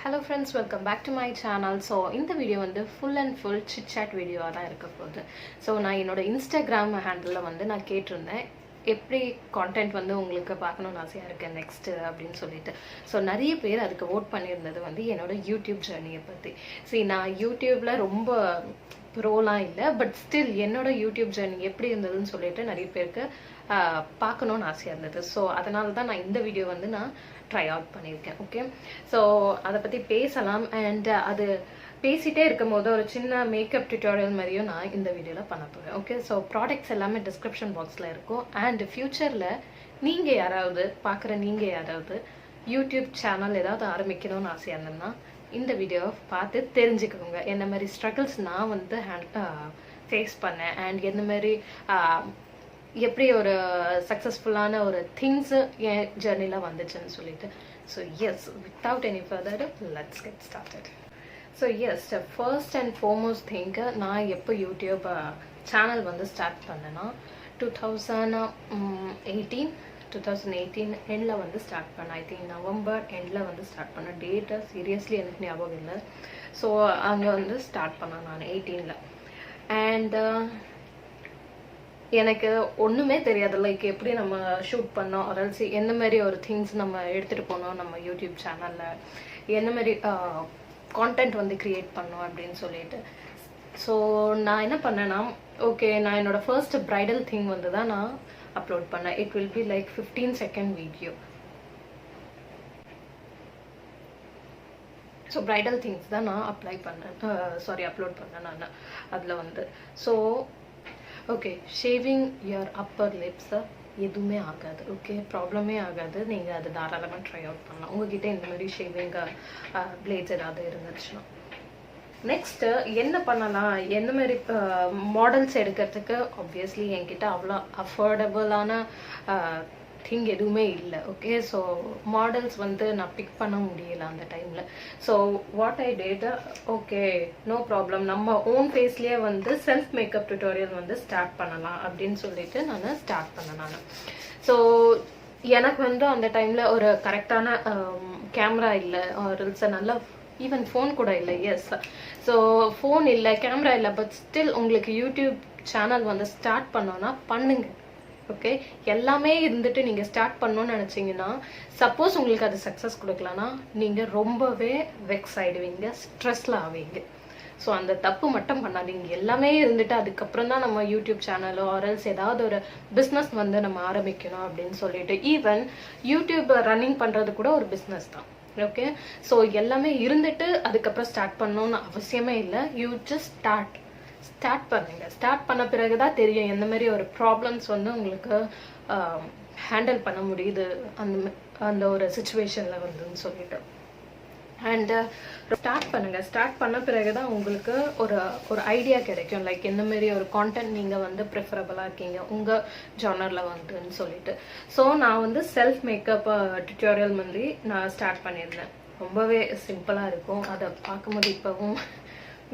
Hello friends, welcome back to my channel. So in the video வந்து full and full chit chat video தான் இருக்க போகுது. So நான் என்னோட Instagram handle வந்து நான் கேட்டிருந்தேன் எப்படி கான்டென்ட் வந்து உங்களுக்கு பார்க்கணும்னு ஆசையாக இருக்குது நெக்ஸ்ட்டு அப்படின்னு சொல்லிட்டு. ஸோ நிறைய பேர் அதுக்கு ஓட் பண்ணியிருந்தது வந்து என்னோட யூடியூப் ஜேர்னியை பற்றி. சரி, நான் யூடியூப்பில் ரொம்ப ப்ரோலாம் இல்லை, பட் ஸ்டில் என்னோட யூடியூப் ஜேர்னி எப்படி இருந்ததுன்னு சொல்லிட்டு நிறைய பேருக்கு பார்க்கணுன்னு ஆசையாக இருந்தது. ஸோ அதனால தான் நான் இந்த வீடியோ வந்து நான் ட்ரை அவுட் பண்ணியிருக்கேன். ஓகே, ஸோ அதை பற்றி பேசலாம். அண்ட் அது பேசிகிட்டே இருக்கும் போது ஒரு சின்ன மேக்கப் டியூட்டோரியல் மாதிரியும் நான் இந்த வீடியோவில் பண்ண போகிறேன். ஓகே, ஸோ ப்ராடக்ட்ஸ் எல்லாமே டிஸ்கிரிப்ஷன் பாக்ஸில் இருக்கும். அண்ட் ஃப்யூச்சரில் நீங்கள் யாராவது நீங்கள் யாராவது யூடியூப் சேனல் ஏதாவது ஆரம்பிக்கணும்னு ஆசையாக இருந்ததுன்னா இந்த வீடியோவை பார்த்து தெரிஞ்சுக்கோங்க. என்ன மாதிரி ஸ்ட்ரகிள்ஸ் நான் வந்து ஃபேஸ் பண்ணேன் அண்ட் என்ன மாதிரி எப்படி ஒரு சக்ஸஸ்ஃபுல்லான ஒரு திங்ஸு என் ஜேர்னியில் வந்துச்சுன்னு சொல்லிட்டு. So yes, without any further let's get started. So yes, first and foremost thing நான் எப்போ யூடியூப் சேனல் வந்து ஸ்டார்ட் பண்ணேன்னா 2018 எண்டில் வந்து ஸ்டார்ட் பண்ணேன். ஐ திங்க் நவம்பர் எண்டில் வந்து ஸ்டார்ட் பண்ணேன். டேட்டை சீரியஸ்லி எனக்கு ஞாபகம் இல்லை. ஸோ அங்கே வந்து ஸ்டார்ட் பண்ணேன் நான் 18. அண்ட் எனக்கு ஒன்றுமே தெரியாது, லைக் எப்படி நம்ம ஷூட் பண்ணோம், அரல்சி என்ன மாதிரி ஒரு திங்ஸ் நம்ம எடுத்துகிட்டு போனோம் நம்ம யூடியூப் சேனலில், என்ன மாதிரி கான்டென்ட் வந்து க்ரியேட் பண்ணோம் அப்படின்னு சொல்லிட்டு. ஸோ நான் என்ன பண்ணேன்னா, ஓகே, நான் என்னோட ஃபர்ஸ்ட் ப்ரைடல் திங் வந்து தான் நான் அப்லோட் பண்ணேன். It will be like 15 second video. So bridal things தான் நான் அப்லோட் பண்ணேன் நான் அதில் வந்து. So okay, shaving your upper லிப்ஸை எதுவுமே ஆகாது. ஓகே, ப்ராப்ளமே ஆகாது. நீங்கள் அது தாராளமாக ட்ரை அவுட் பண்ணலாம் உங்ககிட்ட இந்த மாதிரி ஷேவிங் பிளேட்ஸ் ஏதாவது இருந்துச்சுன்னா. நெக்ஸ்ட்டு என்ன பண்ணலாம், என்ன மாதிரி மாடல்ஸ் எடுக்கிறதுக்கு ஆப்வியஸ்லி என்கிட்ட அவ்வளோ அஃபோர்டபுளான திங் எதுவுமே இல்லை. ஓகே, ஸோ மாடல்ஸ் வந்து நான் பிக் பண்ண முடியல அந்த டைமில். So what I did, okay no problem, நம்ம ஓன் ஃபேஸ்லேயே வந்து செல்ஃப் மேக்கப் டியூட்டோரியல் வந்து ஸ்டார்ட் பண்ணலாம் அப்படின்னு சொல்லிட்டு நான் ஸ்டார்ட் பண்ணேன் நான். ஸோ எனக்கு வந்து அந்த டைமில் ஒரு கரெக்டான கேமரா இல்லை, ஒரு நல்லா ஈவன் ஃபோன் கூட இல்லை. எஸ், ஸோ ஃபோன் இல்லை, கேமரா இல்லை, பட் ஸ்டில் உங்களுக்கு யூடியூப் சேனல் வந்து ஸ்டார்ட் பண்ணோன்னா பண்ணுங்க. ஓகே, எல்லாமே இருந்துட்டு நீங்கள் ஸ்டார்ட் பண்ணணும்னு நினச்சிங்கன்னா, சப்போஸ் உங்களுக்கு அது சக்ஸஸ் கொடுக்கலன்னா நீங்கள் ரொம்பவே வெக்ஸ் ஆகிடுவீங்க, ஸ்ட்ரெஸ்ல ஆவீங்க. ஸோ அந்த தப்பு மட்டும் பண்ணாதீங்க. எல்லாமே இருந்துட்டு அதுக்கப்புறம் தான் நம்ம யூடியூப் சேனலோ ஆர்எல்ஸ் ஏதாவது ஒரு பிஸ்னஸ் வந்து நம்ம ஆரம்பிக்கணும் அப்படின்னு சொல்லிட்டு. ஈவன் யூடியூப் ரன்னிங் பண்ணுறது கூட ஒரு பிஸ்னஸ் தான். ஓகே, ஸோ எல்லாமே இருந்துட்டு அதுக்கப்புறம் ஸ்டார்ட் பண்ணணும்னு அவசியமே இல்லை. யூ ஜஸ்ட் ஸ்டார்ட் பண்ணுங்க. ஸ்டார்ட் பண்ண பிறகுதான் தெரியும் எந்த மாதிரி ஒரு ப்ராப்ளம்ஸ் வந்து உங்களுக்கு ஹேண்டில் பண்ண முடியுது அந்த ஒரு சுச்சுவேஷனில் வந்துன்னு சொல்லிட்டு. அண்டு ஸ்டார்ட் பண்ணுங்க. ஸ்டார்ட் பண்ண பிறகுதான் உங்களுக்கு ஒரு ஐடியா கிடைக்கும், லைக் எந்த மாதிரி ஒரு கான்டென்ட் நீங்கள் வந்து ப்ரிஃபரபுளாக இருக்கீங்க உங்கள் ஜானரில் வந்துன்னு சொல்லிட்டு. ஸோ நான் வந்து செல்ஃப் மேக்கப் டியூட்டோரியல் வந்து நான் ஸ்டார்ட் பண்ணியிருந்தேன். ரொம்பவே சிம்பிளாக இருக்கும். அதை பார்க்கும்போது இப்போவும்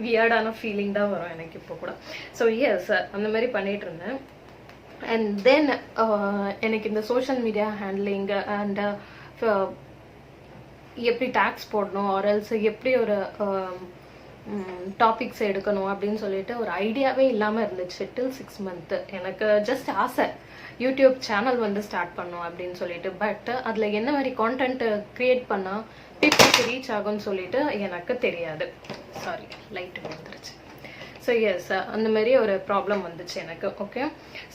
வியர்டான ஃபீலிங் தான் வரும் எனக்கு இப்போ கூட. ஸோ எஸ், அந்த மாதிரி பண்ணிட்டு இருந்தேன். அண்ட் தென் எனக்கு இந்த சோஷியல் மீடியா ஹேண்ட்லிங் அண்ட் எப்படி டேக்ஸ் போடணும் ஆர்எல்ஸ் எப்படி ஒரு டாபிக்ஸ் எடுக்கணும் அப்படின்னு சொல்லிட்டு ஒரு ஐடியாவே இல்லாமல் இருந்துச்சு டில் 6 months. எனக்கு ஜஸ்ட் ஆசை யூடியூப் சேனல் வந்து ஸ்டார்ட் பண்ணோம் அப்படின்னு சொல்லிட்டு. பட் அதில் என்ன மாதிரி கான்டென்ட் க்ரியேட் பண்ணால் பீப்புளுக்கு ரீச் ஆகும்னு சொல்லிட்டு எனக்கு தெரியாது. சாரி, லைட்டு வந்துருச்சு. ஸோ எஸ், அந்த மாதிரி ஒரு ப்ராப்ளம் வந்துச்சு எனக்கு. ஓகே,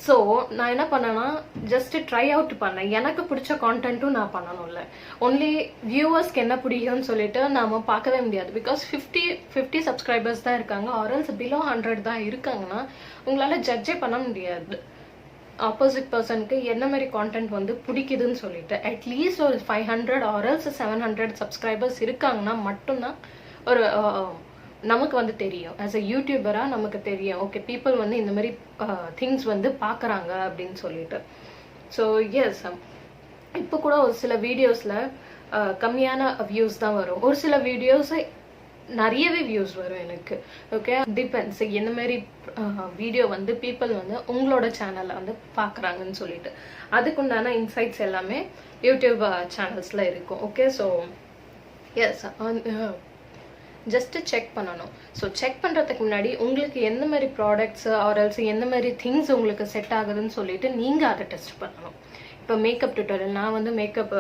ஸோ நான் என்ன பண்ணேன்னா ஜஸ்ட் ட்ரை அவுட் பண்ணேன். எனக்கு பிடிச்ச கான்டென்ட்டும் நான் பண்ணணும்ல. ஒன்லி வியூவர்ஸ்க்கு என்ன பிடிக்கும்னு சொல்லிட்டு நாம பார்க்கவே முடியாது. பிகாஸ் 50 சப்ஸ்கிரைபர்ஸ் தான் இருக்காங்க, ஆர்எல்ஸ் பிலோ 100 தான் இருக்காங்கன்னா உங்களால் ஜட்ஜே பண்ண முடியாது ஆப்போசிட் பர்சனுக்கு என்ன மாதிரி கான்டென்ட் வந்து பிடிக்குதுன்னு சொல்லிட்டு. அட்லீஸ்ட் ஒரு 500 ஆர்எல்ஸ் 700 சப்ஸ்கிரைபர்ஸ் இருக்காங்கன்னா மட்டும்தான் ஒரு நமக்கு வந்து தெரியும், ஆஸ் அ யூடியூபராக நமக்கு தெரியும், ஓகே பீப்புள் வந்து இந்த மாதிரி திங்ஸ் வந்து பார்க்குறாங்க அப்படின்னு சொல்லிட்டு. ஸோ எஸ், இப்போ கூட ஒரு சில வீடியோஸில் கம்மியான வியூஸ் தான் வரும், ஒரு சில வீடியோஸ் நிறையவே வியூஸ் வரும் எனக்கு. ஓகே, டிபெண்ட்ஸ் என்ன மாதிரி வீடியோ வந்து பீப்புள் வந்து உங்களோட சேனலில் வந்து பார்க்குறாங்கன்னு சொல்லிட்டு. அதுக்குண்டான இன்சைட்ஸ் எல்லாமே யூடியூப் சேனல்ஸில் இருக்கும். Okay, so yes, just check பண்ணணும். ஸோ செக் பண்ணுறதுக்கு முன்னாடி உங்களுக்கு எந்த மாதிரி ப்ராடக்ட்ஸு ஆர்எல்ஸ் எந்த மாதிரி திங்ஸ் உங்களுக்கு செட் ஆகுதுன்னு சொல்லிட்டு நீங்கள் அதை டெஸ்ட் பண்ணணும். இப்போ மேக்கப் டியூட்டோரியல் நான் வந்து மேக்கப்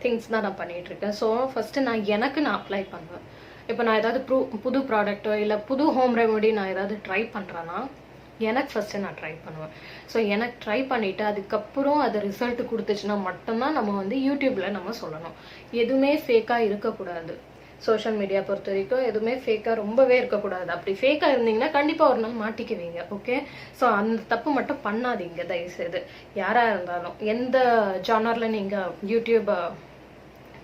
திங்ஸ் தான் நான் பண்ணிகிட்ருக்கேன். ஸோ ஃபஸ்ட்டு நான் அப்ளை பண்ணுவேன். இப்போ நான் ஏதாவது புது ப்ராடக்ட்டோ இல்லை புது ஹோம் ரெமெடி நான் ஏதாவது ட்ரை பண்ணுறேன்னா எனக்கு ஃபஸ்ட்டு நான் ட்ரை பண்ணுவேன். ஸோ எனக்கு ட்ரை பண்ணிவிட்டு அதுக்கப்புறம் அது ரிசல்ட் கொடுத்துச்சுன்னா மட்டும்தான் நம்ம வந்து யூடியூப்பில் நம்ம சொல்லணும். எதுவுமே ஃபேக்காக இருக்கக்கூடாது. சோஷியல் மீடியா பொறுத்த வரைக்கும் எதுவுமே ஃபேக்காக ரொம்பவே இருக்கக்கூடாது. அப்படி ஃபேக்காக இருந்தீங்கன்னா கண்டிப்பாக ஒரு நாள் மாட்டிக்குவீங்க. ஓகே, ஸோ அந்த தப்பு மட்டும் பண்ணாதீங்க தயவுசெய்து. யாராக இருந்தாலும் எந்த ஜானரில் நீங்கள் யூடியூப்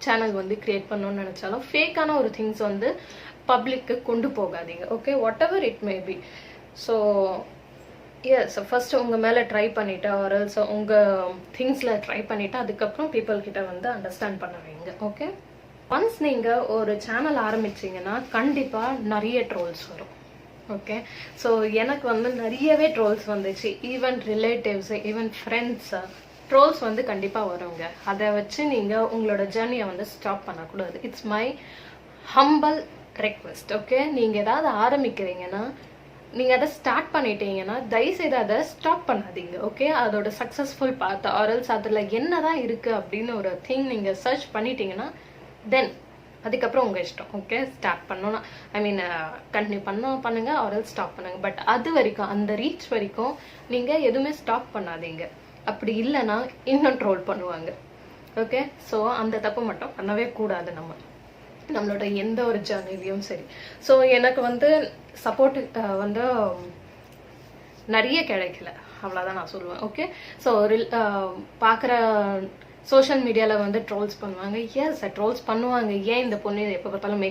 சேனல் வந்து க்ரியேட் பண்ணணும்னு நினச்சாலும் ஃபேக்கான ஒரு திங்ஸ் வந்து பப்ளிக்கு கொண்டு போகாதீங்க. Okay, whatever it may be. So yes, first உங்கள் மேலே ட்ரை பண்ணிவிட்டு ஆர்எல்ஸ் உங்கள் திங்ஸில் ட்ரை பண்ணிவிட்டு அதுக்கப்புறம் பீப்புள்கிட்ட வந்து அண்டர்ஸ்டாண்ட் பண்ண வைங்க. ஓகே, ஒன்ஸ் நீங்கள் ஒரு சேனல் ஆரம்பிச்சிங்கன்னா கண்டிப்பாக நிறைய ட்ரோல்ஸ் வரும். ஓகே, ஸோ எனக்கு வந்து நிறையவே ட்ரோல்ஸ் வந்துச்சு. Even relatives even friends trolls வந்து கண்டிப்பாக வருங்க. அதை வச்சு நீங்கள் உங்களோட ஜேர்னியை வந்து ஸ்டாப் பண்ணக்கூடாது. It's my humble request. Okay, நீங்கள் ஏதாவது ஆரம்பிக்கிறீங்கன்னா நீங்கள் அதை ஸ்டார்ட் பண்ணிட்டீங்கன்னா தயவுசெய்து அதை ஸ்டாப் பண்ணாதீங்க. ஓகே, அதோட சக்ஸஸ்ஃபுல் பார்த்து ஆர்எல்ஸ் அதில் என்ன தான் இருக்குது அப்படின்னு ஒரு திங் நீங்கள் சர்ச் பண்ணிட்டீங்கன்னா தென் அதுக்கப்புறம் உங்கள் இஷ்டம். ஓகே, ஸ்டார்ட் பண்ணோன்னா கண்டினியூ பண்ணுங்க ஆர்எல்ஸ் ஸ்டாப் பண்ணுங்க. பட் அது வரைக்கும் அந்த ரீச் வரைக்கும் நீங்கள் எதுவுமே ஸ்டாப் பண்ணாதீங்க. அப்படி இல்லைன்னா இன்னும் ட்ரோல் பண்ணுவாங்க. ஓகே, ஸோ அந்த தப்பு மட்டும் பண்ணவே கூடாது நம்மளோட எந்த ஒரு ஜேர்னிலையும் சரி. ஸோ எனக்கு வந்து சப்போர்ட் வந்து நிறைய கிடைக்கல, அவ்வளோதான் நான் சொல்லுவேன். ஓகே, ஸோ பார்க்குற சோஷியல் மீடியாவில் வந்து ட்ரோல்ஸ் பண்ணுவாங்க. எஸ், ட்ரோல்ஸ் பண்ணுவாங்க. ஏன் இந்த பொண்ணு எப்போ பார்த்தாலும்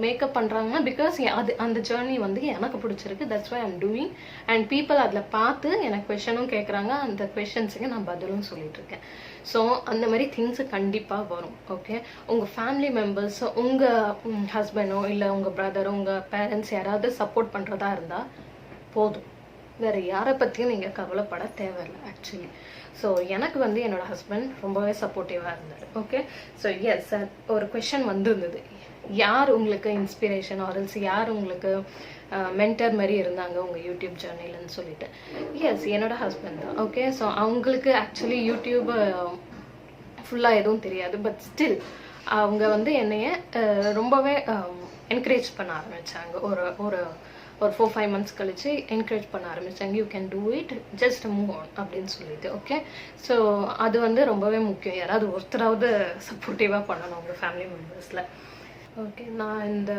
மேக்கப் பண்ணுறாங்கன்னா பிகாஸ் அது அந்த ஜேர்னி வந்து எனக்கு பிடிச்சிருக்கு. That's why I'm doing. And people அதில் பார்த்து எனக்கு கொஷனும் கேட்குறாங்க. அந்த கொஷன்ஸுக்கு நான் பதிலும் சொல்லிட்டு இருக்கேன். ஸோ அந்த மாதிரி திங்ஸு கண்டிப்பாக வரும். ஓகே, உங்கள் ஃபேமிலி மெம்பர்ஸ் உங்கள் ஹஸ்பண்டோ இல்லை உங்கள் பிரதரோ உங்கள் பேரண்ட்ஸ் யாராவது சப்போர்ட் பண்ணுறதா இருந்தால் போதும். வேறு யாரை பற்றியும் நீங்கள் கவலைப்பட தேவையில்லை ஆக்சுவலி. ஸோ எனக்கு வந்து என்னோடய ஹஸ்பண்ட் ரொம்பவே சப்போர்ட்டிவாக இருந்தார். ஓகே, ஸோ எஸ் சார், ஒரு கொஷன் இருந்தது, யார் உங்களுக்கு இன்ஸ்பிரேஷன் ஆர்எல்ஸ் யார் உங்களுக்கு மென்டர் மாதிரி இருந்தாங்க உங்கள் யூடியூப் ஜேர்னிலன்னு சொல்லிட்டு. எஸ், என்னோடய ஹஸ்பண்ட் தான். ஓகே, ஸோ அவங்களுக்கு ஆக்சுவலி யூடியூப் ஃபுல்லாக எதுவும் தெரியாது. பட் ஸ்டில் அவங்க வந்து என்னைய ரொம்பவே என்கரேஜ் பண்ண ஆரம்பித்தாங்க. ஒரு 4-5 months கழிச்சு என்கரேஜ் பண்ண ஆரம்பித்தாங்க. You can do it, just move on அப்படின்னு சொல்லிட்டு. ஓகே, ஸோ அது வந்து ரொம்பவே முக்கியம். யாராவது ஒருத்தராவது சப்போர்ட்டிவாக பண்ணணும் உங்கள் ஃபேமிலி மெம்பர்ஸில். ஓகே, நான் இந்த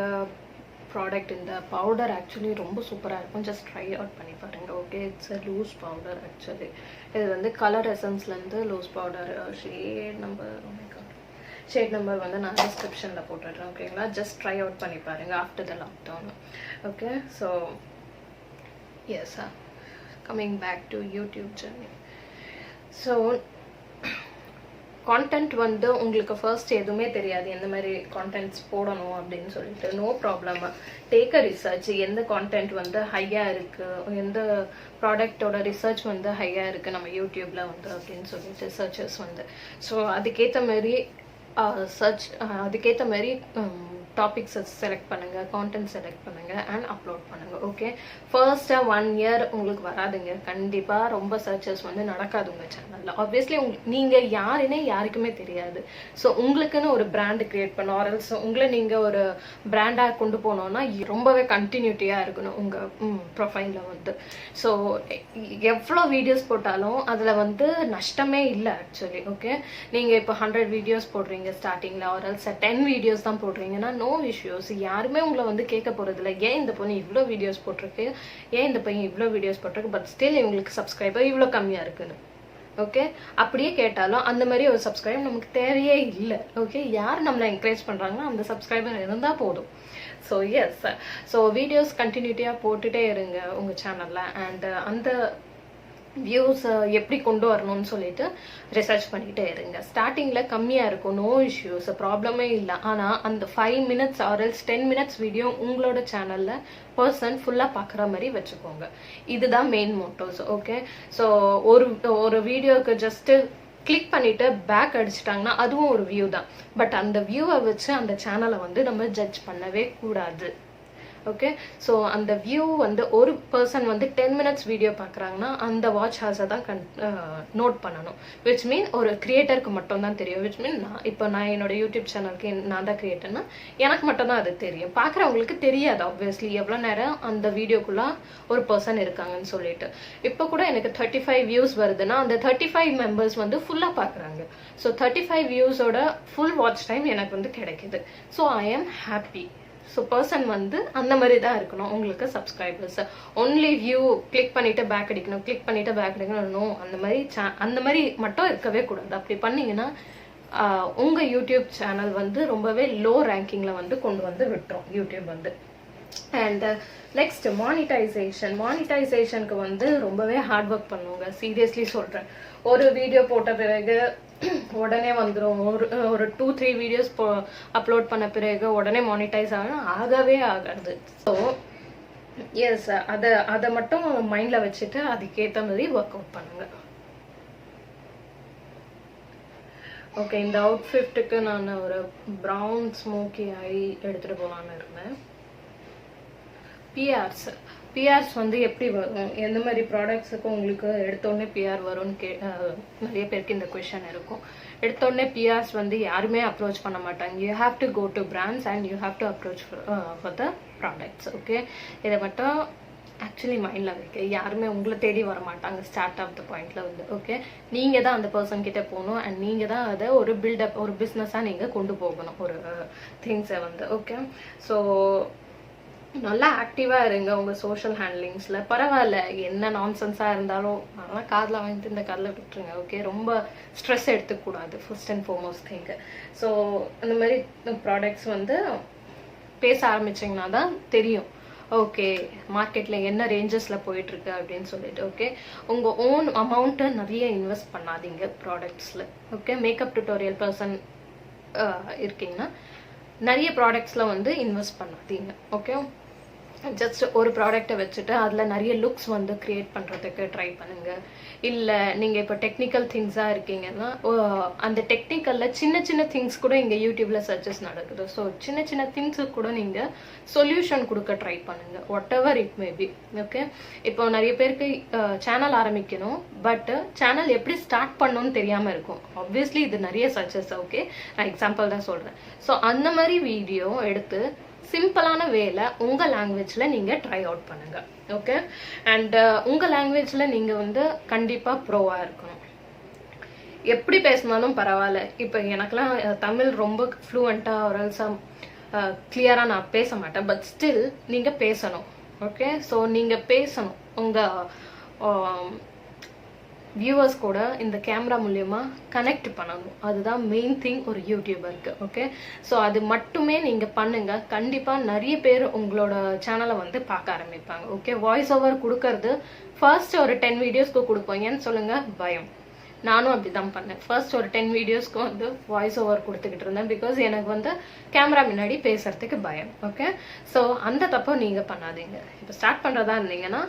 ப்ராடக்ட் இந்த பவுடர் ஆக்சுவலி ரொம்ப சூப்பராக இருக்கும். ஜஸ்ட் ட்ரை அவுட் பண்ணி பாருங்கள். Okay, it's a loose powder actually. இது வந்து கலர் எசன்ஸ்லேருந்து லூஸ் பவுடர் ஷேட் நம்பர் வந்து நான் டிஸ்கிரிப்ஷனில் போட்டுடுறேன். ஓகேங்களா, ஜஸ்ட் ட்ரை அவுட் பண்ணி பாருங்கள் after the lockdown. Okay, so yes, coming back to YouTube journey. So content வந்து உங்களுக்கு ஃபர்ஸ்ட் எதுவுமே தெரியாது எந்த மாதிரி கான்டென்ட்ஸ் போடணும் அப்படின்னு சொல்லிட்டு. No problem, take a research. எந்த கான்டென்ட் வந்து ஹையாக இருக்குது, எந்த ப்ராடக்டோட ரிசர்ச் வந்து ஹையாக இருக்குது நம்ம யூடியூப்பில் வந்து அப்படின்னு சொல்லிட்டு சர்ச்சஸ் வந்து. ஸோ அதுக்கேற்ற மாதிரி அதுக்கேற்ற மாதிரி டாபிக்ஸை செலக்ட் பண்ணுங்கள், கான்டென்ட் செலக்ட் பண்ணுங்கள் அண்ட் அப்லோட் பண்ணுங்கள். ஓகே, ஃபர்ஸ்ட்டாக 1 year உங்களுக்கு வராதுங்க. கண்டிப்பாக ரொம்ப சர்ச்சஸ் வந்து நடக்காது உங்கள் சேனலில். ஆப்வியஸ்லி நீங்கள் யாருன்னே யாருக்குமே தெரியாது. ஸோ உங்களுக்குன்னு ஒரு பிராண்டு க்ரியேட் பண்ணணும். ஆர்எல்ஸ் உங்களை நீங்கள் ஒரு பிராண்டாக கொண்டு போனோன்னா ரொம்பவே கண்டினியூட்டியாக இருக்கணும் உங்கள் ப்ரொஃபைலில் வந்து. ஸோ எவ்வளோ வீடியோஸ் போட்டாலும் அதில் வந்து நஷ்டமே இல்லை ஆக்சுவலி. ஓகே, நீங்கள் இப்போ 100 வீடியோஸ் போடுறீங்க ஸ்டார்டிங்கில், ஆர்எல்ஸ் 10 வீடியோஸ் தான் போடுறீங்கன்னா நோ இஷ்யூஸ். யாருமே உங்களை வந்து கேட்க போகிறதில்ல ஏன் இந்த பொண்ணு இவ்வளோ வீடியோஸ் போட்டிருக்கு, ஏன் இந்த பையன் இவ்வளோ வீடியோஸ் போட்டிருக்கு, பட் ஸ்டில் இவங்களுக்கு சப்ஸ்கிரைபர் இவ்வளோ கம்மியாக இருக்குன்னு. ஓகே, அப்படியே கேட்டாலும் அந்த மாதிரி ஒரு சப்ஸ்கிரைப் நமக்கு தேவையே இல்லை. ஓகே, யார் நம்மளை என்கரேஜ் பண்ணுறாங்கன்னா அந்த சப்ஸ்கிரைபர் இருந்தால் போதும். ஸோ எஸ், ஸோ வீடியோஸ் கண்டினியூட்டியாக போட்டுகிட்டே இருங்க உங்கள் சேனலில். அண்ட் அந்த வியூஸ் எப்படி கொண்டு வரணும்னு சொல்லிட்டு ரிசர்ச் பண்ணிகிட்டே இருங்க. ஸ்டார்டிங்கில் கம்மியாக இருக்கும், நோ இஷ்யூஸ், ப்ராப்ளமே இல்லை. ஆனால் அந்த 5 minutes ஆர்எல்ஸ் 10 minutes வீடியோ உங்களோட சேனலில் பர்சன் ஃபுல்லாக பார்க்குற மாதிரி வச்சுக்கோங்க. இதுதான் மெயின் மோட்டோஸ். ஓகே, ஸோ ஒரு வீடியோவுக்கு ஜஸ்ட்டு கிளிக் பண்ணிட்டு பேக் அடிச்சிட்டாங்கன்னா அதுவும் ஒரு வியூ தான். பட் அந்த வியூவை வச்சு அந்த சேனலை வந்து நம்ம ஜட்ஜ் பண்ணவே கூடாது. ஓகே, ஸோ அந்த வியூ வந்து ஒரு பர்சன் வந்து 10 minutes வீடியோ பார்க்குறாங்கன்னா அந்த வாட்ச் ஹார்ஸை தான் நோட் பண்ணணும். விச் மீன் ஒரு கிரியேட்டருக்கு மட்டும் தான் தெரியும். விச் மீன் நான் என்னோட யூடியூப் சேனலுக்கு நான் தான் கிரியேட்டர்னா எனக்கு மட்டும் தான் அது தெரியும். பார்க்குறவங்களுக்கு தெரியாது ஆப்வியஸ்லி எவ்வளோ நேரம் அந்த வீடியோக்குள்ளே ஒரு பர்சன் இருக்காங்கன்னு சொல்லிட்டு. இப்போ கூட எனக்கு 35 வியூஸ் வருதுன்னா அந்த 35 மெம்பர்ஸ் வந்து ஃபுல்லாக பார்க்குறாங்க. ஸோ 35 வியூஸோட ஃபுல் வாட்ச் டைம் எனக்கு வந்து கிடைக்குது. So I am happy. So person வந்து அந்த மாதிரி தான் இருக்கணும். உங்களுக்கு சப்ஸ்கிரைபர்ஸ் ஒன்லி வியூ கிளிக் பண்ணிட்டு பேக் அடிக்கணும், கிளிக் பண்ணிட்டு பேக் அடிக்கணும், நோ, அந்த மாதிரி மட்டும் இருக்கவே கூடாது. அப்படி பண்ணீங்கன்னா உங்கள் யூடியூப் சேனல் வந்து ரொம்பவே லோ ரேங்கிங்கில் வந்து கொண்டு வந்து விட்டுரும் யூடியூப் வந்து. அண்ட் நெக்ஸ்ட் மானிட்டைசேஷனுக்கு வந்து ரொம்பவே ஹார்ட் ஒர்க் பண்ணுவாங்க. சீரியஸ்லி சொல்கிறேன். ஒரு வீடியோ போட்ட பிறகு உடனே வந்துடும். ஒரு 2-3 வீடியோஸ் அப்லோட் பண்ண பிறகு உடனே மானிட்டைஸ் ஆகவே ஆகாது. ஸோ எஸ், அதை மட்டும் மைண்டில் வச்சுட்டு அதுக்கேற்ற மாதிரி ஒர்க் அவுட் பண்ணுங்க. ஓகே, இந்த அவுட்ஃபிட்டுக்கு நான் ஒரு ப்ரௌன் ஸ்மோக்கி ஐ எடுத்துகிட்டு போகலான்னு இருந்தேன். பிஆர்ஸ் வந்து எப்படி வரும், எந்த மாதிரி ப்ராடக்ட்ஸுக்கு உங்களுக்கு எடுத்தோடனே பிஆர் வரும்னு நிறைய பேருக்கு இந்த கொஷன் இருக்கும். எடுத்தோடனே பிஆர்ஸ் வந்து யாருமே அப்ரோச் பண்ண மாட்டாங்க. You have to go to brands and you have to approach for the products. Okay, இதை மட்டும் ஆக்சுவலி மைண்டில் வைக்க. யாருமே உங்களை தேடி வர மாட்டாங்க ஸ்டார்ட் ஆஃப் த பாயிண்ட்ல வந்து. ஓகே, நீங்கள் தான் அந்த பர்சன் கிட்ட போகணும் அண்ட் நீங்கள் தான் அதை ஒரு பில்டப், ஒரு பிஸ்னஸாக நீங்கள் கொண்டு போகணும் ஒரு திங்ஸை வந்து. ஓகே, ஸோ நல்லா ஆக்டிவாக இருங்க உங்கள் சோஷியல் ஹேண்ட்லிங்ஸில். பரவாயில்ல, என்ன நான்சென்ஸாக இருந்தாலும் அதெல்லாம் காதில் வாங்கிட்டு இந்த காதில் விட்டுருங்க. ஓகே, ரொம்ப ஸ்ட்ரெஸ் எடுத்துக்கூடாது first and foremost thing. So அந்த மாதிரி ப்ராடக்ட்ஸ் வந்து பேச ஆரம்பிச்சிங்கன்னா தான் தெரியும் ஓகே மார்க்கெட்டில் என்ன ரேஞ்சஸில் போயிட்டுருக்கு அப்படின்னு சொல்லிட்டு. ஓகே, உங்கள் ஓன் அமௌண்ட்டை நிறைய இன்வெஸ்ட் பண்ணாதீங்க ப்ராடக்ட்ஸில். ஓகே, மேக்கப் டியூட்டோரியல் பர்சன் இருக்கீங்கன்னா நிறைய ப்ராடக்ட்ஸில் வந்து இன்வெஸ்ட் பண்ணாதீங்க. ஓகே, ஜஸ்ட் ஒரு ப்ராடக்டை வச்சுட்டு அதில் நிறைய லுக்ஸ் வந்து க்ரியேட் பண்ணுறதுக்கு ட்ரை பண்ணுங்கள். இல்லை நீங்கள் இப்போ டெக்னிக்கல் திங்ஸாக இருக்கீங்கன்னா அந்த டெக்னிக்கலில் சின்ன சின்ன திங்ஸ் கூட இங்கே யூடியூப்பில் சர்ச்சஸ் நடக்குது. ஸோ சின்ன சின்ன திங்ஸுக்கு கூட நீங்கள் சொல்யூஷன் கொடுக்க ட்ரை பண்ணுங்கள், what ever it may B. Okay, இப்போ நிறைய பேருக்கு சேனல் ஆரம்பிக்கணும், பட் சேனல் எப்படி ஸ்டார்ட் பண்ணணும்னு தெரியாமல் இருக்கும். ஆப்வியஸ்லி இது நிறைய சர்ச்சஸ். ஓகே, நான் எக்ஸாம்பிள் தான் சொல்கிறேன். ஸோ அந்த மாதிரி வீடியோ எடுத்து சிம்பிளான வேலை உங்கள் லாங்குவேஜில் நீங்கள் ட்ரை அவுட் பண்ணுங்கள். ஓகே, அண்ட் உங்கள் லாங்குவேஜில் நீங்கள் வந்து கண்டிப்பாக ப்ரோவாக இருக்கணும். எப்படி பேசினாலும் பரவாயில்ல. இப்போ எனக்குலாம் தமிழ் ரொம்ப ஃப்ளூவெண்ட்டாக ஒரு கிளியராக நான் பேச மாட்டேன், பட் ஸ்டில் நீங்கள் பேசணும். ஓகே, ஸோ நீங்கள் பேசணும் உங்கள் வியூவர்ஸ் கூட இந்த கேமரா மூலமா கனெக்ட் பண்ணணும். அதுதான் மெயின் திங் ஒரு யூடியூபருக்கு. ஓகே, ஸோ அது மட்டுமே நீங்கள் பண்ணுங்க. கண்டிப்பாக நிறைய பேர் உங்களோட சேனலை வந்து பார்க்க ஆரம்பிப்பாங்க. ஓகே, வாய்ஸ் ஓவர் கொடுக்கறது ஃபர்ஸ்ட் ஒரு 10 வீடியோஸ்க்கு கொடுப்போம். ஏன்னு சொல்லுங்க, பயம். நானும் அப்படி தான் பண்ணேன். ஃபர்ஸ்ட் ஒரு 10 வீடியோஸ்க்கு வந்து வாய்ஸ் ஓவர் கொடுத்துக்கிட்டு இருந்தேன். பிகாஸ் எனக்கு வந்து கேமரா முன்னாடி பேசுறதுக்கு பயம். ஓகே, ஸோ அந்த தப்பை நீங்கள் பண்ணாதீங்க. இப்போ ஸ்டார்ட் பண்ணுறதா இருந்தீங்கன்னா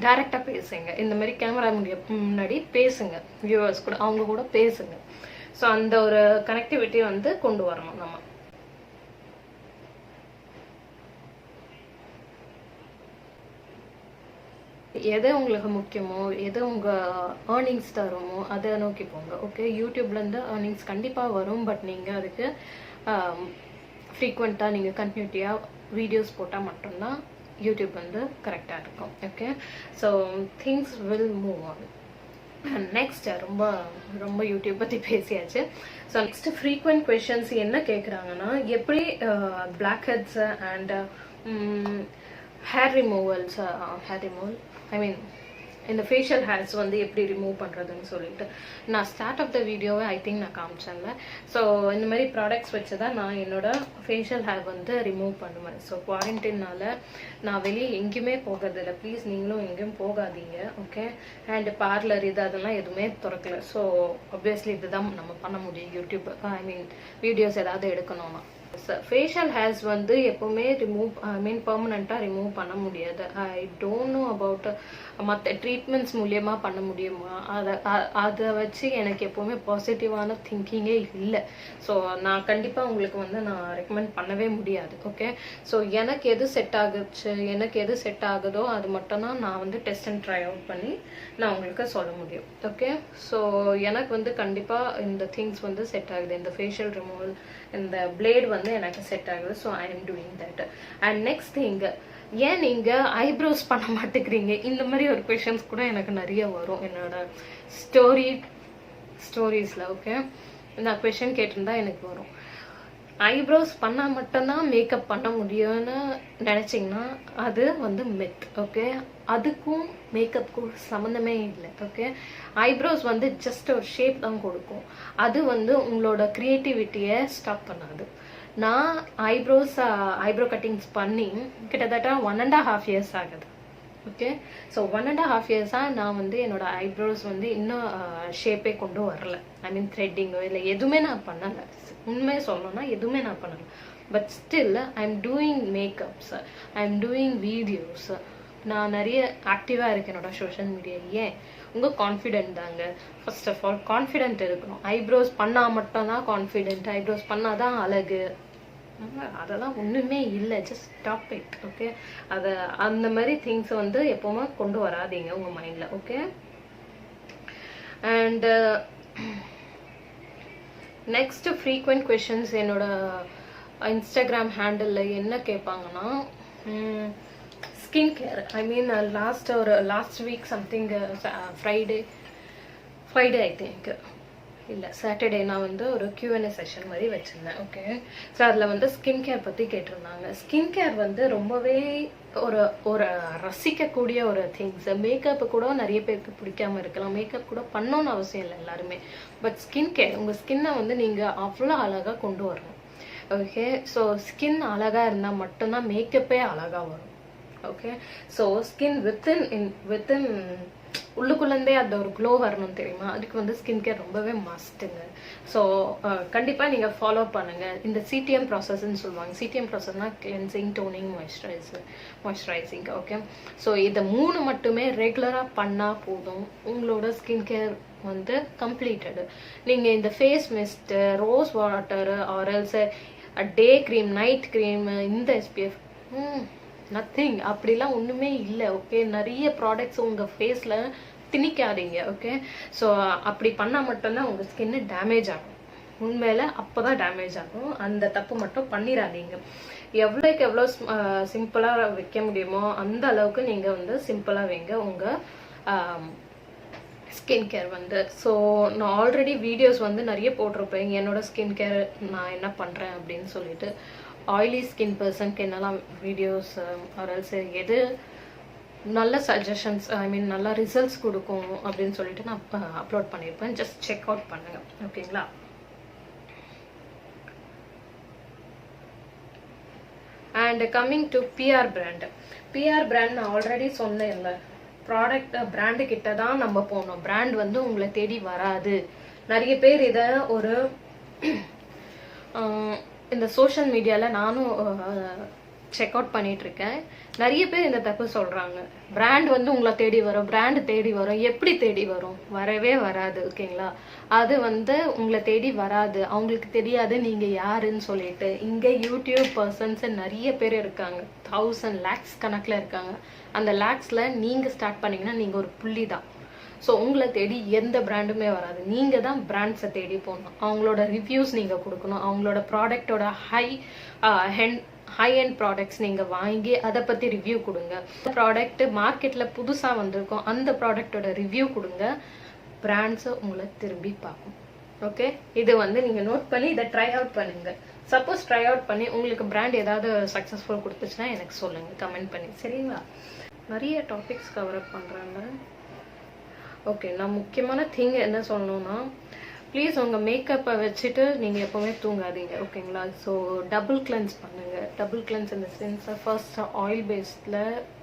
டைரக்டா பேசுங்க. இந்த மாதிரி கேமரா முன்னாடி பேசுங்க, வியூவர்ஸ் கூட அவங்க கூட பேசுங்க. ஸோ அந்த ஒரு கனெக்டிவிட்டி வந்து கொண்டு வரணும் நம்ம. எது உங்களுக்கு முக்கியமோ, எது உங்கள் ஏர்னிங்ஸ் தருமோ அதை நோக்கி போங்க. ஓகே, யூடியூப்லேருந்து ஏர்னிங்ஸ் கண்டிப்பாக வரும், பட் நீங்கள் அதுக்கு ஃப்ரீக்வெண்ட்டாக நீங்கள் கண்டினியூட்டியாக வீடியோஸ் போட்டால் மட்டும்தான் யூடியூப் வந்து கரெக்டாக இருக்கும். Okay, so things will move on. Next ரொம்ப ரொம்ப யூடியூப் பற்றி பேசியாச்சு. ஸோ நெக்ஸ்ட் ஃப்ரீக்வெண்ட் கொஷின்ஸ் என்ன கேட்குறாங்கன்னா, எப்படி black heads and hair removal I mean இந்த ஃபேஷியல் ஹேர்ஸ் வந்து எப்படி ரிமூவ் பண்ணுறதுன்னு சொல்லிட்டு நான் ஸ்டார்ட் ஆஃப் த வீடியோவை ஐ திங்க் நான் காமிச்சேன்ல. ஸோ இந்த மாதிரி ப்ராடக்ட்ஸ் வச்சு தான் நான் என்னோட ஃபேஷியல் ஹேர் வந்து ரிமூவ் பண்ணுவேன். ஸோ குவாரண்டைனால நான் வெளியே எங்கேயுமே போகிறதில்ல. ப்ளீஸ் நீங்களும் எங்கேயும் போகாதீங்க. ஓகே, அண்ட் பார்லர் அதெல்லாம் எதுவுமே திறக்கல. ஸோ ஆப்வியஸ்லி இதுதான் நம்ம பண்ண முடியும் யூடியூப், ஐ மீன் வீடியோஸ் ஏதாவது எடுக்கணும்னா. ஃபேஷியல் ஹேர்ஸ் வந்து எப்பவுமே பெர்மனண்ட்டாக ரிமூவ் பண்ண முடியாது. ஐ டோன்ட் நோ அபவுட் மற்ற ட்ரீட்மெண்ட்ஸ் மூலியமா பண்ண முடியுமா, அதை வச்சு எனக்கு எப்பவுமே பாசிட்டிவான திங்கிங்கே இல்லை. ஸோ நான் கண்டிப்பாக உங்களுக்கு வந்து நான் ரெக்கமெண்ட் பண்ணவே முடியாது. ஓகே, ஸோ எனக்கு எது செட் ஆகுச்சு, எனக்கு எது செட் ஆகுதோ அது மட்டும்தான் நான் வந்து டெஸ்ட் அண்ட் ட்ரை அவுட் பண்ணி நான் உங்களுக்கு சொல்ல முடியும். ஓகே, ஸோ எனக்கு வந்து கண்டிப்பாக இந்த திங்ஸ் வந்து செட் ஆகுது. இந்த ஃபேஷியல் ரிமூவல், இந்த பிளேட் வந்து எனக்கு செட் ஆகுது. So I am doing that. And next thing, ஏன் நீங்க ஐப்ரோஸ் பண்ண மாட்டேங்கிறீங்க, இந்த மாதிரி ஒரு கொஷன்ஸ் கூட எனக்கு நிறைய வரும் என்னோட ஸ்டோரிஸ்ல. ஓகே, நான் கொஷன் கேட்டிருந்தா எனக்கு வரும். ஐப்ரோஸ் பண்ணால் மட்டும்தான் மேக்கப் பண்ண முடியும்னு நினச்சிங்கன்னா அது வந்து மித். ஓகே, அதுக்கும் மேக்கப்புக்கும் சம்மந்தமே இல்லை. ஓகே, ஐப்ரோஸ் வந்து ஜஸ்ட் ஒரு ஷேப் தான் கொடுக்கும், அது வந்து உங்களோட க்ரியேட்டிவிட்டியை ஸ்டாப் பண்ணாது. நான் ஐப்ரோ கட்டிங்ஸ் பண்ணி கிட்டத்தட்ட 1.5 years ஆகுது. ஓகே, ஸோ 1.5 years-ஆக நான் வந்து என்னோட ஐப்ரோஸ் வந்து இன்னும் ஷேப்பே கொண்டு வரல. ஐ மீன் த்ரெட்டிங்கோ இல்லை எதுவுமே நான் பண்ணலை. உண்மையை சொல்லணும்னா எதுவுமே நான் பண்ணலை. But still I am doing makeups, I am doing videos. நான் நிறைய ஆக்டிவாக இருக்கேன் என்னோட சோஷியல் மீடியா. ஏன்? உங்கள் கான்ஃபிடென்ட் தாங்க. ஃபர்ஸ்ட் ஆஃப் ஆல் கான்ஃபிடென்ட் இருக்கணும். ஐப்ரோஸ் பண்ணால் மட்டும்தான் கான்ஃபிடென்ட், ஐப்ரோஸ் பண்ணாதான் அழகு, அதெல்லாம் ஒன்றுமே இல்லை. Just stop it. ஓகே, அதை அந்த மாதிரி திங்ஸ் வந்து எப்பவுமே கொண்டு வராதீங்க உங்கள் மைண்டில். Okay, and next frequent questions என்னோட இன்ஸ்டாகிராம் ஹேண்டில் என்ன கேட்பாங்கன்னா, skin care. I mean last week something Friday I think இல்லை சாட்டர்டே நான் வந்து ஒரு Q&A செஷன் மாதிரி வச்சுருந்தேன். ஓகே, ஸோ அதில் வந்து ஸ்கின் கேர் பற்றி கேட்டிருந்தாங்க. ஸ்கின் கேர் வந்து ரொம்பவே ஒரு ரசிக்கக்கூடிய ஒரு திங்ஸ். மேக்கப்பு கூட நிறைய பேருக்கு பிடிக்காம இருக்கலாம், மேக்கப் கூட பண்ணணும்னு அவசியம் இல்லை எல்லாருமே. பட் ஸ்கின் கேர், உங்கள் ஸ்கின்னை வந்து நீங்கள் அவ்வளோ அழகாக கொண்டு வரணும். ஓகே, ஸோ ஸ்கின் அழகாக இருந்தால் மட்டும்தான் மேக்கப்பே அழகாக வரும். ஓகே, ஸோ ஸ்கின் வித்தின் உள்ளுக்குள்ளேருந்தே அந்த ஒரு க்ளோ வரணும் தெரியுமா, அதுக்கு வந்து ஸ்கின் கேர் ரொம்பவே மஸ்ட்டுங்க. ஸோ கண்டிப்பாக நீங்கள் ஃபாலோ பண்ணுங்கள். இந்த CTM ப்ராசஸ்ன்னு சொல்லுவாங்க. CTM ப்ராசஸ்னால் cleansing, toning, moisturising. Okay, so இதை 3 மட்டுமே ரெகுலராக பண்ணால் போதும், உங்களோட ஸ்கின் கேர் வந்து கம்ப்ளீட்டடு. நீங்கள் இந்த ஃபேஸ் மிஸ்ட்டு, ரோஸ் வாட்டரு, ஆரல்ஸ் டே க்ரீம், நைட் க்ரீம், இந்த SPF நத்திங், அப்படிலாம் ஒன்றுமே இல்லை. ஓகே, நிறைய ப்ராடக்ட்ஸ் உங்கள் ஃபேஸில் திணிக்காதீங்க. ஓகே, ஸோ அப்படி பண்ணால் மட்டும்தான் உங்கள் ஸ்கின்னு டேமேஜ் ஆகும். உண்மையில் அப்போ தான் டேமேஜ் ஆகும். அந்த தப்பு மட்டும் பண்ணிடாதீங்க. எவ்வளோக்கு எவ்வளோ சிம்பிளாக வைக்க முடியுமோ அந்த அளவுக்கு நீங்கள் வந்து சிம்பிளாக வைங்க உங்கள் ஸ்கின் கேர் வந்து. ஸோ நான் ஆல்ரெடி வீடியோஸ் வந்து நிறைய போட்டிருப்பேன், என்னோட ஸ்கின் கேர் நான் என்ன பண்ணுறேன் அப்படின்னு சொல்லிட்டு. ஆயிலி ஸ்கின் பர்சனுக்கு என்னெல்லாம் வீடியோஸ் ஆர்எல்ஸ் எது நல்ல சஜஷன்ஸ், ஐ மீன் நல்ல ரிசல்ட்ஸ் கொடுக்கும் அப்படின்னு சொல்லிட்டு நான் அப்லோட் பண்ணியிருப்பேன். ஜஸ்ட் செக் அவுட் பண்ணுங்க. ஓகேங்களா? And coming to PR brand நான் ஆல்ரெடி சொன்னேன் இல்லை, பிராண்டு கிட்ட தான் நம்ம போகணும். பிராண்ட் வந்து உங்களை தேடி வராது. நிறைய பேர் இதை ஒரு இந்த சோஷியல் மீடியாவில் நானும் செக் அவுட் பண்ணிட்டு இருக்கேன். நிறைய பேர் இந்த தப்பு சொல்றாங்க, பிராண்ட் வந்து உங்களை தேடி வரும், பிராண்ட் தேடி வரும். எப்படி தேடி வரும்? வரவே வராது. ஓகேங்களா? அது வந்து உங்களை தேடி வராது. அவங்களுக்கு தெரியாது நீங்க யாருன்னு சொல்லிட்டு. இங்க யூடியூப் பர்சன்ஸ் நிறைய பேர் இருக்காங்க, 1000 lakhs கணக்குல இருக்காங்க. அந்த லேக்ஸ்ல நீங்க ஸ்டார்ட் பண்ணீங்கன்னா நீங்க ஒரு புள்ளி தான். ஸோ உங்களை தேடி எந்த பிராண்டுமே வராது. நீங்கள் தான் பிராண்ட்ஸை தேடி போகணும். அவங்களோட ரிவ்யூஸ் நீங்கள் கொடுக்கணும். அவங்களோட ப்ராடக்டோட ஹை எண்ட் ப்ராடக்ட்ஸ் நீங்கள் வாங்கி அதை பற்றி ரிவ்யூ கொடுங்க. ப்ராடக்ட் மார்க்கெட்டில் புதுசாக வந்திருக்கும், அந்த ப்ராடக்டோட ரிவ்யூ கொடுங்க. பிராண்ட்ஸை உங்களை திரும்பி பார்க்கும். ஓகே, இது வந்து நீங்கள் நோட் பண்ணி இதை ட்ரை அவுட் பண்ணுங்க. சப்போஸ் ட்ரை அவுட் பண்ணி உங்களுக்கு பிராண்ட் ஏதாவது சக்ஸஸ்ஃபுல் கொடுத்துச்சுன்னா எனக்கு சொல்லுங்கள், கமெண்ட் பண்ணி. சரிங்களா? நிறைய டாபிக்ஸ் கவர் அப் பண்ணுறாங்க. ஓகே, நான் முக்கியமான திங் என்ன சொல்லணும்னா, ப்ளீஸ் உங்கள் மேக்கப்பை வச்சுட்டு நீங்கள் எப்போவுமே தூங்காதீங்க. ஓகேங்களா? ஸோ டபுள் கிளென்ஸ் பண்ணுங்கள். டபுள் கிளென்ஸ் இந்த சென்ஸ், ஃபர்ஸ்ட் ஆயில் பேஸ்டில்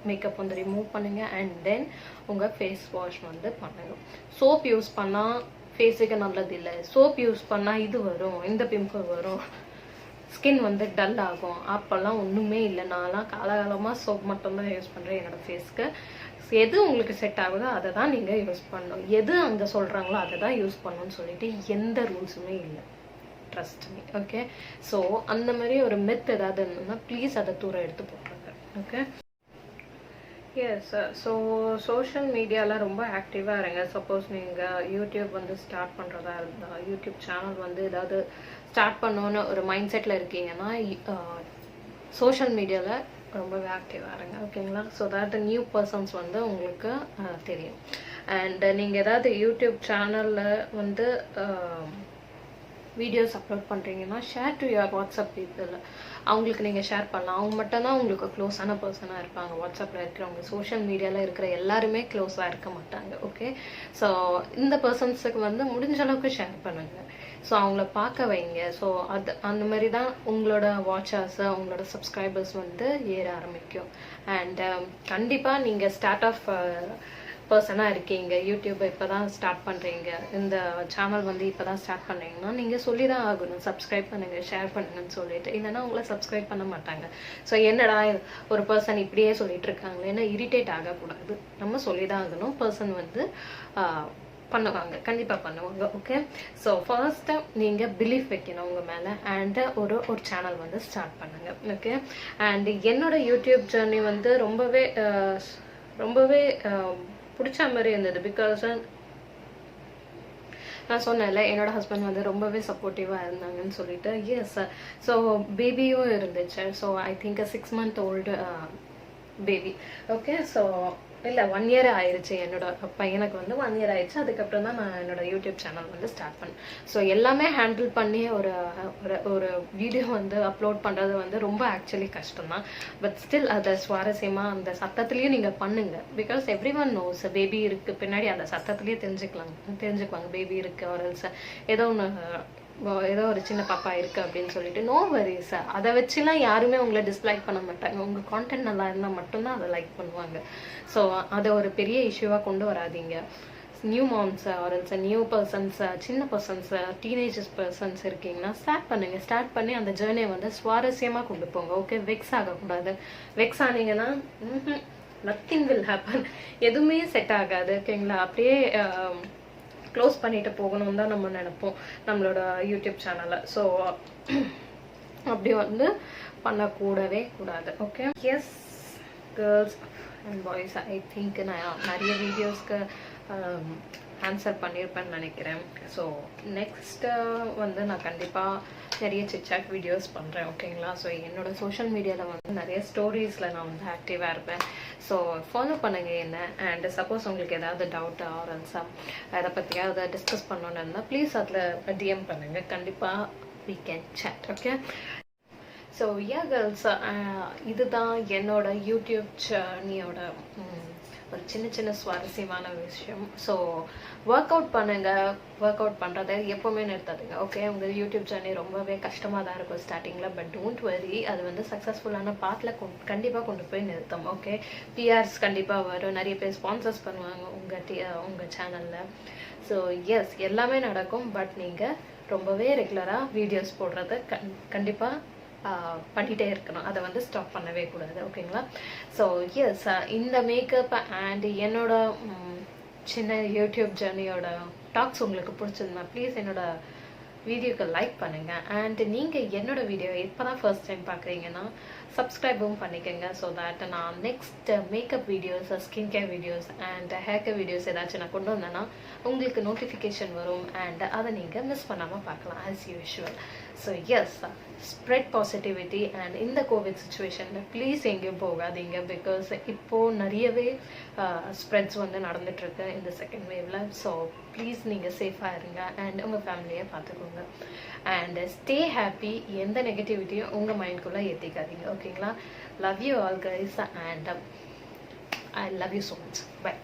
மேக்கப் வந்து ரிமூவ் பண்ணுங்கள். அண்ட் தென் உங்கள் ஃபேஸ் வாஷ் வந்து பண்ணுங்கள். சோப் யூஸ் பண்ணால் ஃபேஸுக்கு நல்லது இல்லை. சோப் யூஸ் பண்ணால் இது வரும், இந்த பிம்பிள் வரும். ஸ்கின் வந்து டல் ஆகும். அப்போல்லாம் ஒன்றுமே இல்லை. நான்லாம் காலகாலமாக சோப் மட்டும்தான் யூஸ் பண்ணுறேன் என்னோடய ஃபேஸ்க்கு. எது உங்களுக்கு செட் ஆகுதோ அதை தான் நீங்கள் யூஸ் பண்ணணும். எது அங்கே சொல்கிறாங்களோ அதை தான் யூஸ் பண்ணணும்னு சொல்லிட்டு எந்த ரூல்ஸுமே இல்லை. Trust me. ஓகே, ஸோ அந்த மாதிரி ஒரு மெத் ஏதாவது இருந்ததுன்னா ப்ளீஸ் அதை தூரம் எடுத்து போட்டுருங்க. Okay, S. ஸோ சோஷியல் மீடியாவில் ரொம்ப ஆக்டிவாக இருங்க. சப்போஸ் நீங்கள் யூடியூப் வந்து ஸ்டார்ட் பண்ணுறதா இருந்தால், யூடியூப் சேனல் வந்து ஏதாவது ஸ்டார்ட் பண்ணணுன்னு ஒரு மைண்ட் செட்டில் இருக்கீங்கன்னா சோஷியல் மீடியாவில் ரொம்பவே ஆக்டிவாக இருங்க. ஓகேங்களா? ஸோ தட் நியூ பர்சன்ஸ் வந்து உங்களுக்கு தெரியும். அண்ட் நீங்கள் ஏதாவது யூடியூப் சேனலில் வந்து வீடியோஸ் அப்லோட் பண்ணுறீங்கன்னா share to your WhatsApp people. அவங்களுக்கு நீங்கள் ஷேர் பண்ணலாம். அவங்க மட்டும்தான் உங்களுக்கு க்ளோஸான பர்சனாக இருப்பாங்க. வாட்ஸ்அப்பில் இருக்கிறவங்க சோஷியல் மீடியாவில் இருக்கிற எல்லாருமே க்ளோஸாக இருக்க மாட்டாங்க. ஓகே, ஸோ இந்த பர்சன்ஸுக்கு வந்து முடிஞ்ச அளவுக்கு ஷேர் பண்ணுங்கள். ஸோ அவங்கள பார்க்க வைங்க. ஸோ அந்த மாதிரி தான் உங்களோட வாட்சர்ஸ், உங்களோட சப்ஸ்கிரைபர்ஸ் வந்து ஏற ஆரம்பிக்கும். அண்ட் கண்டிப்பாக நீங்கள் ஸ்டார்ட் ஆஃப் பர்சனாக இருக்கீங்க, யூடியூப்பை இப்போ தான் ஸ்டார்ட் பண்ணுறீங்க, இந்த சேனல் வந்து இப்போ தான் ஸ்டார்ட் பண்ணுறீங்கன்னா நீங்கள் சொல்லி தான் ஆகணும், சப்ஸ்கிரைப் பண்ணுங்கள், ஷேர் பண்ணுங்கன்னு சொல்லிட்டு. இல்லைன்னா உங்களை சப்ஸ்கிரைப் பண்ண மாட்டாங்க. ஸோ என்னடா ஒரு பர்சன் இப்படியே சொல்லிட்டு இருக்காங்களே, ஏன்னா இரிட்டேட் ஆகக்கூடாது, நம்ம சொல்லி தான் ஆகணும். பர்சன் வந்து பண்ணுவாங்க, கண்டிப்பாக பண்ணுவாங்க. ஓகே, ஸோ ஃபர்ஸ்ட்டு நீங்கள் பிலீஃப் வைக்கணும் உங்கள் மேலே. அண்ட் ஒரு சேனல் வந்து ஸ்டார்ட் பண்ணுங்கள். ஓகே, அண்ட் என்னோட யூடியூப் ஜர்னி வந்து ரொம்பவே பிடிச்ச மாதிரி இருந்தது. பிகாஸ் நான் சொன்னேன்ல என்னோட ஹஸ்பண்ட் வந்து ரொம்பவே சப்போர்ட்டிவாக இருந்தாங்கன்னு சொல்லிட்டு. எஸ், ஸோ பேபியும் இருந்துச்சு. So I think 6 month old baby. Okay, so இல்லை 1 year ஆயிடுச்சு. என்னோட பையனுக்கு வந்து 1 year ஆயிடுச்சு. அதுக்கப்புறம் தான் நான் என்னோட யூடியூப் சேனல் வந்து ஸ்டார்ட் பண்ணேன். ஸோ எல்லாமே ஹேண்டில் பண்ணி ஒரு வீடியோ வந்து அப்லோட் பண்ணுறது வந்து ரொம்ப ஆக்சுவலி கஷ்டம் தான். பட் ஸ்டில் அதை சுவாரஸ்யமாக அந்த சத்தத்துலேயும் நீங்கள் பண்ணுங்கள். Because every one knows baby இருக்குது, பின்னாடி அந்த சத்தத்துலேயே தெரிஞ்சுக்குவாங்க பேபி இருக்குது. ஒரு ஏதோ ஒரு சின்ன பாப்பா இருக்குது அப்படின்னு சொல்லிட்டு. நோ வரிஸ், அதை வச்சுலாம் யாருமே உங்களை டிஸ்லைக் பண்ண மாட்டாங்க. உங்கள் கான்டென்ட் நல்லா இருந்தால் மட்டும்தான் அதை லைக் பண்ணுவாங்க. ஸோ அதை ஒரு பெரிய இஷ்யூவாக கொண்டு வராதிங்க. நியூ மாம்ஸ் ஆரல்ஸ் நியூ பர்சன்ஸ், சின்ன பர்சன்ஸ், டீனேஜர்ஸ் பர்சன்ஸ் இருக்கீங்கன்னா ஸ்டார்ட் பண்ணி அந்த ஜேர்னியை வந்து சுவாரஸ்யமாக கொண்டு போங்க. ஓகே, வெக்ஸ் ஆகக்கூடாது. வெக்ஸ் ஆனீங்கன்னா நத்திங் வில் ஹேப்பன், எதுவுமே செட் ஆகாது. ஓகேங்களா? அப்படியே க்ளோஸ் பண்ணிட்டு போகணும்னு தான் நம்ம நினைப்போம் நம்மளோட யூடியூப் சேனலை. ஸோ அப்படி வந்து பண்ணக்கூடவே கூடாது. Okay, yes girls and boys, I think நான் நிறைய வீடியோஸ்க்கு ஆன்சர் பண்ணியிருப்பேன்னு நினைக்கிறேன். ஸோ நெக்ஸ்ட்டு வந்து நான் கண்டிப்பாக நிறைய சிட்சாட் வீடியோஸ் பண்ணுறேன். ஓகேங்களா? ஸோ என்னோடய சோஷியல் மீடியாவில் வந்து நிறைய ஸ்டோரிஸில் நான் வந்து ஆக்டிவாக இருப்பேன். ஸோ ஃபாலோ பண்ணுங்கள் என்ன. அண்ட் சப்போஸ் உங்களுக்கு ஏதாவது டவுட் ஆரல்ஸா அதை பற்றியாவது டிஸ்கஸ் பண்ணணுன்னு இருந்தால் ப்ளீஸ் அதில் டிஎம் பண்ணுங்கள். கண்டிப்பாக we can chat. Okay, so girls, இதுதான் என்னோட யூடியூப் ஜர்னியோட ஒரு சின்ன சுவாரஸ்யமான விஷயம். ஸோ ஒர்க் அவுட் பண்ணுங்கள். ஒர்க் அவுட் பண்ணுறதை எப்போவுமே நிறுத்தாதுங்க. ஓகே, உங்கள் யூடியூப் ஜர்னி ரொம்பவே கஷ்டமாக தான் இருக்கும் ஸ்டார்டிங்கில். பட் டோன்ட் வரி, அது வந்து சக்ஸஸ்ஃபுல்லான பாத்தில் கண்டிப்பாக கொண்டு போய் நிறுத்தும். ஓகே, பிஆர்ஸ் கண்டிப்பாக வரும், நிறைய பேர் ஸ்பான்சர்ஸ் பண்ணுவாங்க உங்கள் சேனலில். ஸோ எஸ், எல்லாமே நடக்கும். பட் நீங்கள் ரொம்பவே ரெகுலராக வீடியோஸ் போடுறத கண்டிப்பாக பண்ணிகிட்டே இருக்கணும். அதை வந்து ஸ்டாப் பண்ணவே கூடாது. ஓகேங்களா? ஸோ எஸ், இந்த மேக்கப் அண்ட் என்னோட சின்ன யூடியூப் ஜர்னியோட டாக்ஸ் உங்களுக்கு பிடிச்சிருந்தா ப்ளீஸ் என்னோட வீடியோக்கு லைக் பண்ணுங்கள். அண்ட் நீங்கள் என்னோட வீடியோ இப்போ தான் ஃபர்ஸ்ட் டைம் பார்க்குறீங்கன்னா சப்ஸ்கிரைபும் பண்ணிக்கோங்க. ஸோ தட் நான் next makeup videos, skin care videos and hair care videos ஏதாச்சும் நான் கொண்டு வந்தேன்னா உங்களுக்கு நோட்டிஃபிகேஷன் வரும். அண்ட் அதை நீங்கள் மிஸ் பண்ணாமல் பார்க்கலாம் as usual. So yes, spread positivity. And இந்த கோவிட் சுச்சுவேஷனில் ப்ளீஸ் எங்கேயும் போகாதீங்க. பிகாஸ் இப்போது நிறையவே ஸ்ப்ரெட்ஸ் வந்து நடந்துகிட்ருக்கு இந்த செகண்ட் வேவில். ஸோ ப்ளீஸ் நீங்கள் சேஃபாக இருங்க அண்ட் உங்கள் ஃபேமிலியை பார்த்துக்கோங்க. And stay happy. எந்த நெகட்டிவிட்டியும் உங்கள் மைண்ட்குள்ளே ஏற்றிக்காதீங்க. ஓகேங்களா? Love you all guys and I love you so much. By.